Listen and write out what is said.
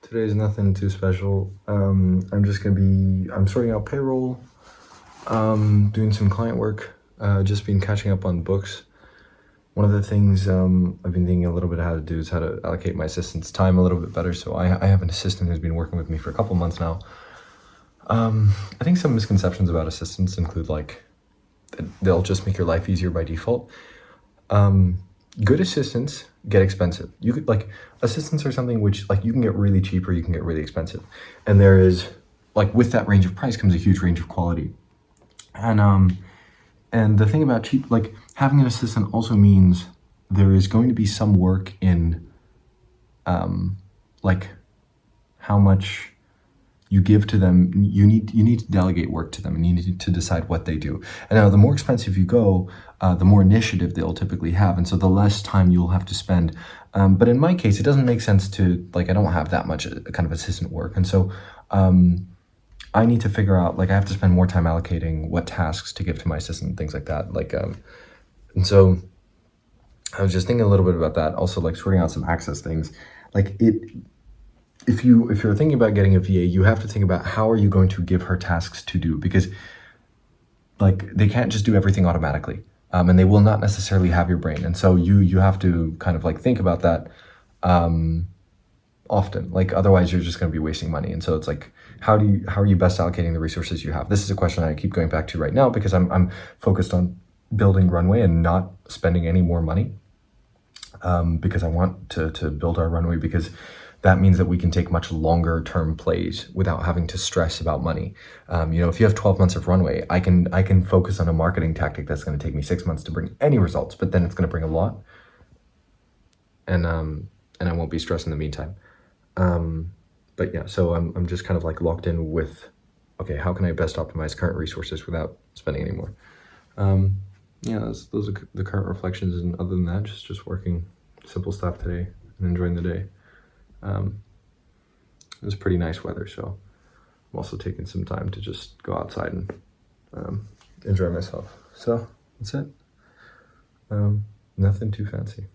Today's nothing too special. I'm sorting out payroll, doing some client work, just been catching up on books. One of the things I've been thinking a little bit how to do is how to allocate my assistant's time a little bit better. So I have an assistant who's been working with me for a couple months now. I think some misconceptions about assistants include like they'll just make your life easier by default. Good assistants get expensive. You could like assistants are something which like you can get really cheap or you can get really expensive. And there is like with that range of price comes a huge range of quality. And the thing about cheap, like having an assistant also means there is going to be some work in like how much you give to them. You need to delegate work to them and you need to decide what they do. And now the more expensive you go, the more initiative they'll typically have. And so the less time you'll have to spend. But in my case, it doesn't make sense to, like, I don't have that much kind of assistant work. And so I need to figure out, like, I have to spend more time allocating what tasks to give to my assistant, things like that. Like, and so I was just thinking a little bit about that. Also, like, sorting out some access things. Like, if you're thinking about getting a VA, you have to think about how are you going to give her tasks to do, because like they can't just do everything automatically, and they will not necessarily have your brain. And so you have to kind of like think about that often. Like otherwise you're just going to be wasting money. And so it's like how are you best allocating the resources you have? This is a question I keep going back to right now because I'm focused on building runway and not spending any more money, because I want to build our runway, because that means that we can take much longer term plays without having to stress about money. If you have 12 months of runway, I can focus on a marketing tactic that's going to take me 6 months to bring any results, but then it's going to bring a lot, and I won't be stressed in the meantime. But yeah, so I'm just kind of like locked in with, okay, how can I best optimize current resources without spending any more? Those are the current reflections, and other than that, just working simple stuff today and enjoying the day. It was pretty nice weather, so I'm also taking some time to just go outside and enjoy myself. So that's it. Nothing too fancy.